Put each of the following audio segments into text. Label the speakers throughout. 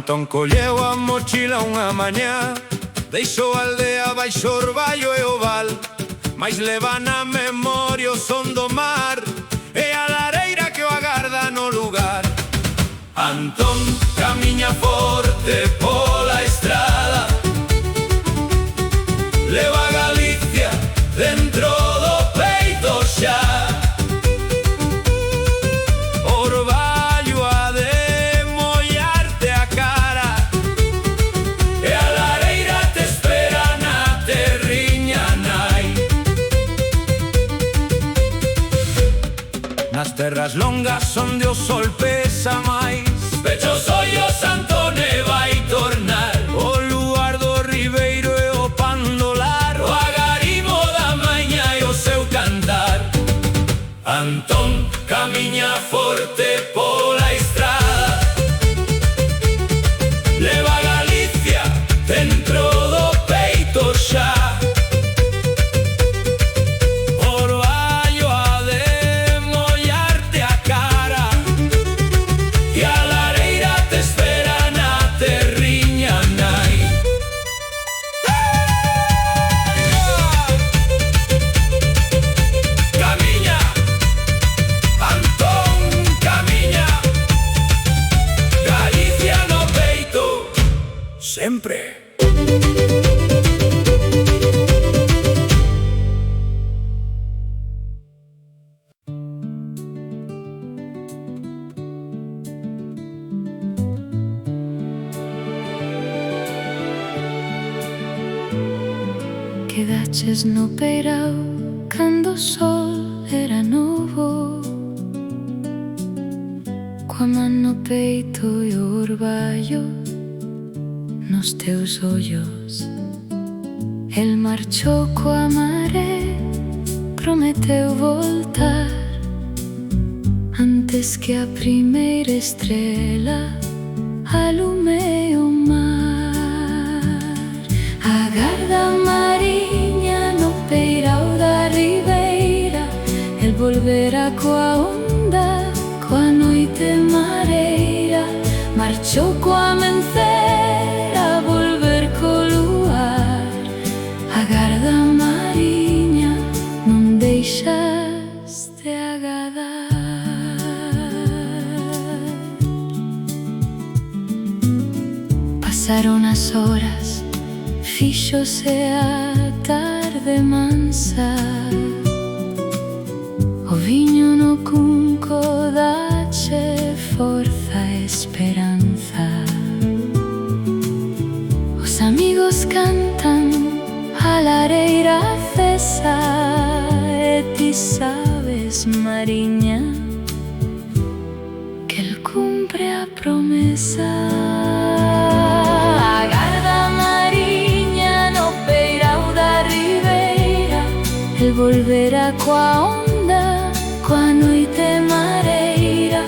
Speaker 1: Antón colleu a mochila unha mañá, deixou a aldea baixo orballo e o val, mais leva na memoria o son do mar e a lareira que o agarda no lugar. Antón camiña forte pola estrada, leva a Galicia dentro do peito xa. Orballo ha de mollarte a cara e a lareira te espera na terriña nai. Nas terras longas onde o sol pesa máis, pecho os ollos Antón e vai tornar o luar do ribeiro e o pandolar, o agarimo da maña e o seu cantar. Antón camiña forte pola estrada, leva a Galicia dentro do peito xa. Orballo ha de mollarte a cara e a lareira te espera na terriña nai. Camiña, Antón camiña, Galicia no peito, sempre.
Speaker 2: Quedaches no peirao cando o sol era novo, coa man no peito e o orballo nos teus ollos. El marchou coa maré, prometeu voltar antes que a primeira estrela alume o mar. Agarda mariña no peirao da ribeira, el volverá coa onda, coa noite mareira. Marchou coa amencer a volver co luar. Agarda mariña, non deixas de agadar. Pasaron as horas, fíxose a tarde mansa, o viño no cunco dache forza e esperanza. Os amigos cantan, a lareira cesa e ti sabes, mariña, que el cumpre a promesa. Agarda mariña no peirao da ribeira, el volverá coa onda, coa noite mareira.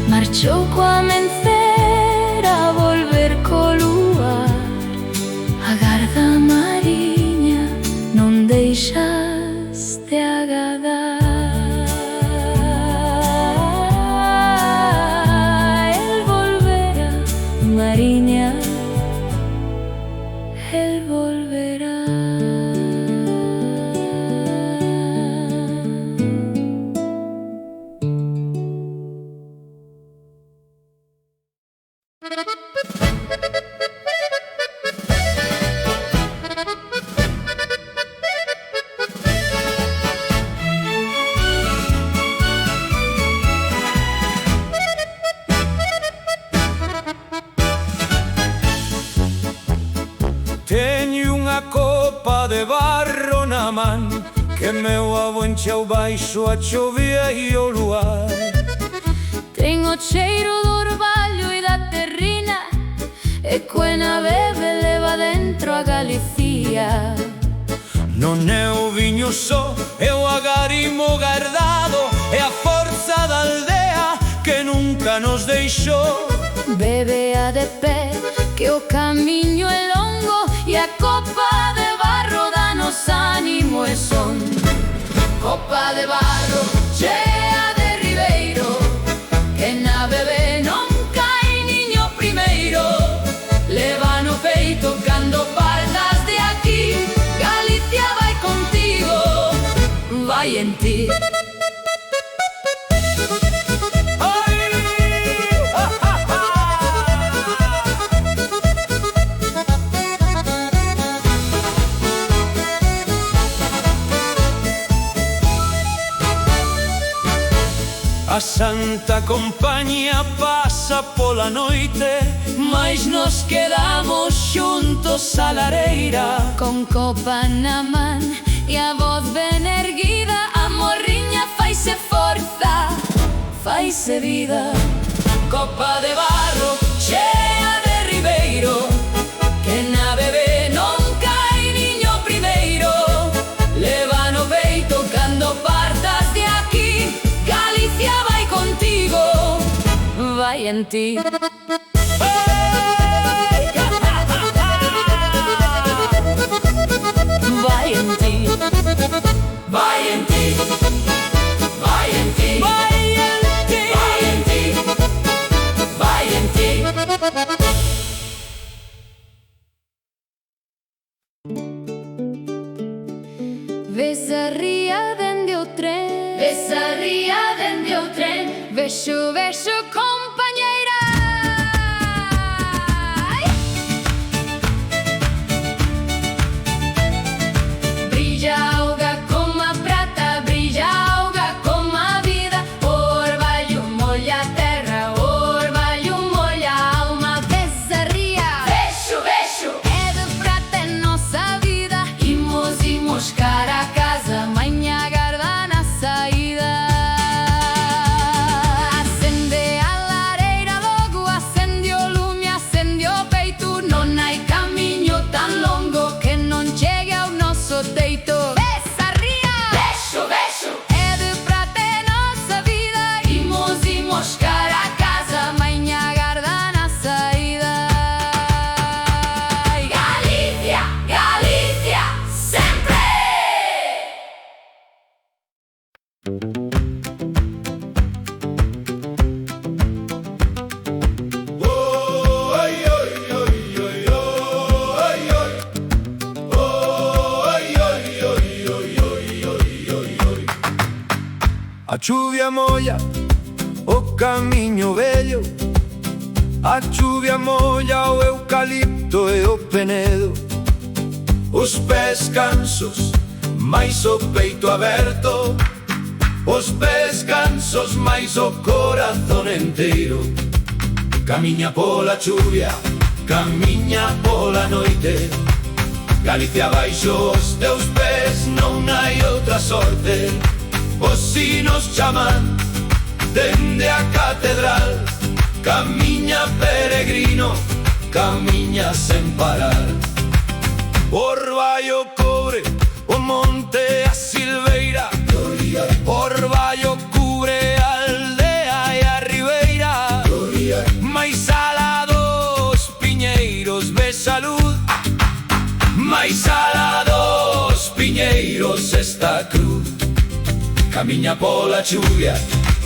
Speaker 2: Marchou coa amencer a volver co luar. Agarda mariña, non deixas de agadar. El volverá, mariña, el volverá.
Speaker 1: Teño unha copa de barro na man que meu avó encheu baixo a chovia e o luar.
Speaker 2: Ten o cheiro do orballo e da terrina, e cuena bebe leva dentro a Galicia.
Speaker 1: Non é o viño só, é o agarimo guardado, é a forza da aldea que nunca nos deixou.
Speaker 2: Bebe a de pé, que o camiño é longo, e a copa de barro danos ánimo e son. Copa de barro chea de ribeiro, que na bebé non cae niño primeiro.
Speaker 1: A Santa Compañía pasa pola noite, mais nos quedamos xuntos a lareira.
Speaker 2: Con copa na man e a voz ben erguida, a morriña faise forza, faise vida.
Speaker 1: Copa de barro chea de ribeiro, que na bebé non cae niño primeiro. Leva no peito cando partas de aquí, Galicia vai contigo,
Speaker 2: Vai en ti. Vai en ti.
Speaker 1: vai en ti, vai en ti, vai en ti, vai en ti, vai en ti.
Speaker 2: Ves a ría dende o tren, ves a ría dende o tren, vexo, vexo compañeira. Ai. Brilla auga como a prata, brilla auga como a vida. Orballo molla a terra, orballo molla a alma. Ves a ría,
Speaker 1: Vexo, vexo,
Speaker 2: é de prata é nosa vida. Imos cara a casa, maña garda na saída. Acende a lareira, logo acende o lume, acende o peito. Non hai camiño tan longo que non chegue ao noso teito. Ves a ría,
Speaker 1: vexo, vexo,
Speaker 2: é de prata é nosa vida. Imos cara a casa, maña garda na saída.
Speaker 1: Galicia, Galicia, sempre. A chuvia molla o camiño vello, a chuvia molla o eucalipto e o penedo. Os pés cansos, mais o peito aberto, os pés cansos, mais o corazón enteiro. Camiña pola chuvia, camiña pola noite, Galicia baixo os teus pés, non hai outra sorte. Os sinos chaman dende a catedral, camiña peregrino, camiña sen parar. Orballo cobre o monte a silveira, orballo cubre a aldea e a ribeira. Mais alados piñeiros ve salud, mais alados piñeiros esta cruz. Camiña pola chuvia,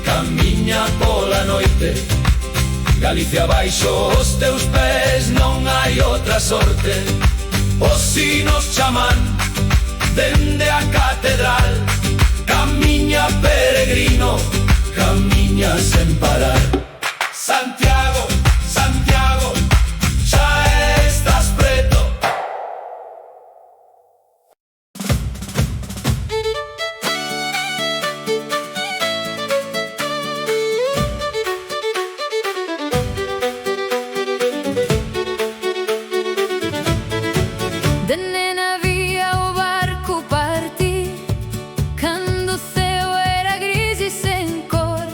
Speaker 1: camiña pola noite, Galicia baixo os teus pés, non hai outra sorte. Os sinos chaman dende a catedral, camiña peregrino, camiña sen parar. Santiago, Santiago, xa estás preto.
Speaker 2: De nena vía o barco partir, cando o ceo era gris e sen cor.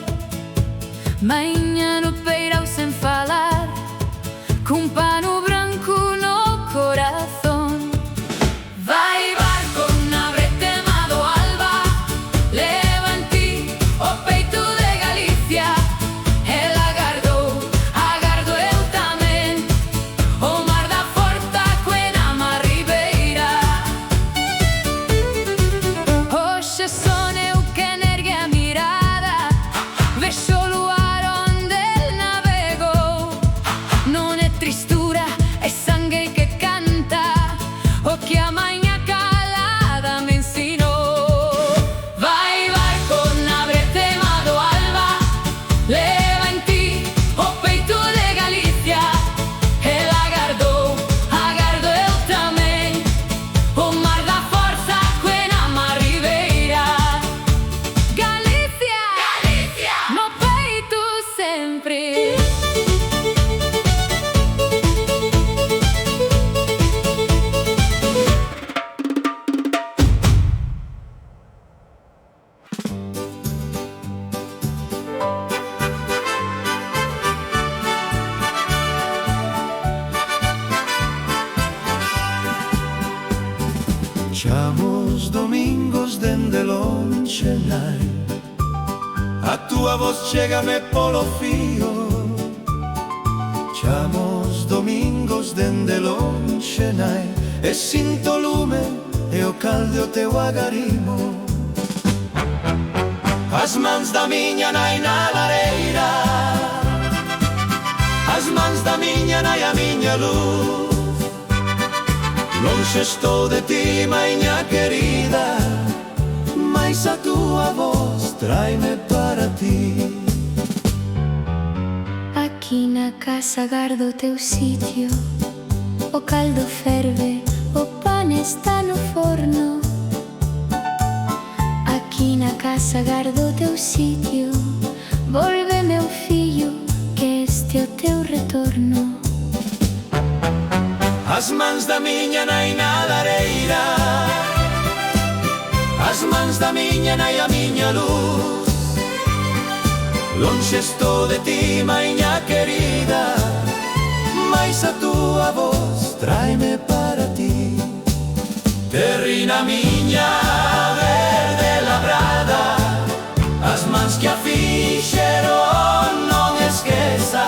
Speaker 2: Mañá no peirao sen
Speaker 1: Chamos domingos dende lonxe nai, a túa voz chégame polo fío. Chamos domingos dende lonxe nai, e sinto lume e o cal do teu agarimo. As mans da miña nai na lareira, as mans da miña nai a miña luz. Lonxe estou de ti, maña querida, mais a túa voz trai-me para ti.
Speaker 2: Aquí na casa gardo teu sitio, o caldo ferve, o pan está no forno. Aquí na casa gardo teu sitio, volve meu fillo, que este é o teu retorno.
Speaker 1: As mans da miña nai na lareira, as mans da miña nai a miña luz. Lonxe estou de ti, maña querida, mais a túa voz trai-me para ti. Terrina miña verde labrada, as mans que a fixeron non esqueza.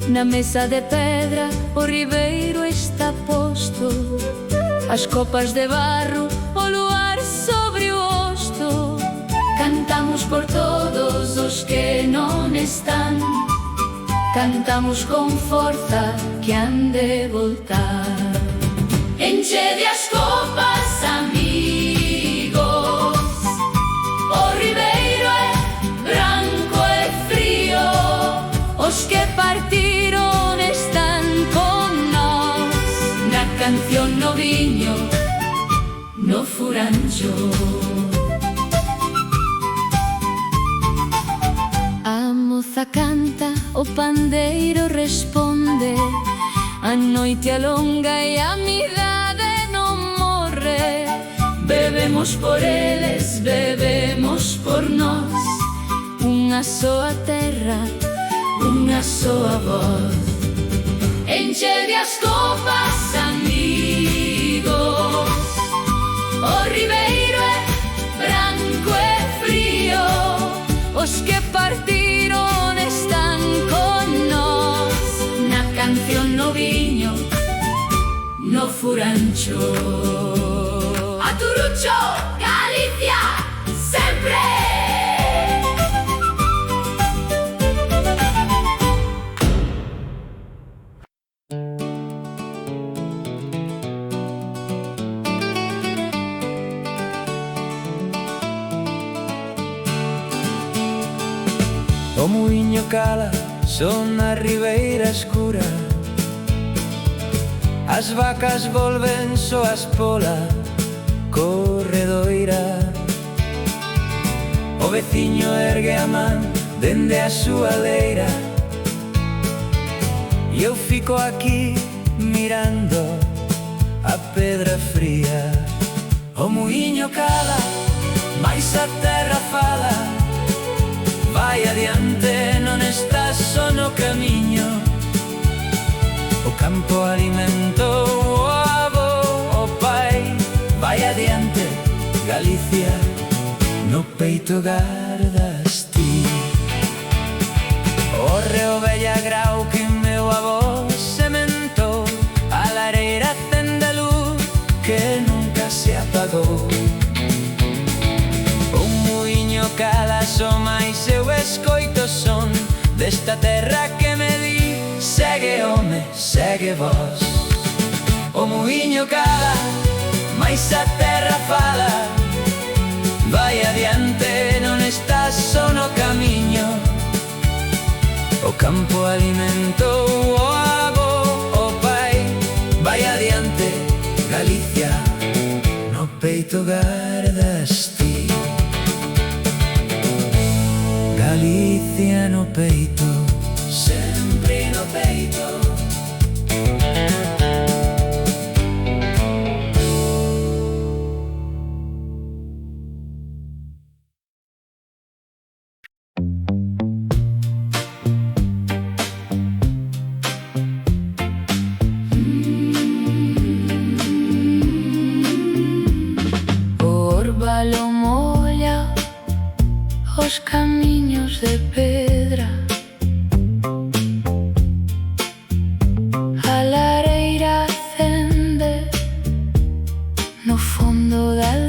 Speaker 2: Na mesa de pedra o ribeiro está posto, as copas de barro, o luar sobre o osto. Cantamos por todos os que non están, cantamos con forza que han de voltar. Enchede as copas, amigos, o ribeiro é branco e frío, os que partiron están con nós, na canción no viño, no furancho. A moza canta, o pandeiro responde, a noite alonga e a amizade non morre. Bebemos por eles, bebemos por nós, unha soa terra, unha soa voz. Enchede as copas, amigos, o ribeiro é branco e frío, os que partiron están con nós, na canción no viño, no furancho. A Turucho, Galicia, sempre!
Speaker 1: O muiño cala, son na ribeira escura, as vacas volven soas pola corredoira. O veciño ergue a man dende a súa leira, e eu fico aquí mirando a pedra fría. O muiño cala, mais a terra fala. Vai adiante, non estás só no camiño. O campo alimentou o avó, o pai. Vai adiante, Galicia, no peito gardas ti. O reo bella grau que meu avó sementou, a lareira cende luz que nunca se apagou. Cala só mais eu escoito son desta terra que me di: segue home, segue vos. O muiño cala, mais a terra fala. campo alimento o abo o pai. Vai adiante, Galicia, no peito gardas ti. Galicia no peito, sempre no peito.
Speaker 2: Lo molla os camiños de pedra, a lareira acende no fondo da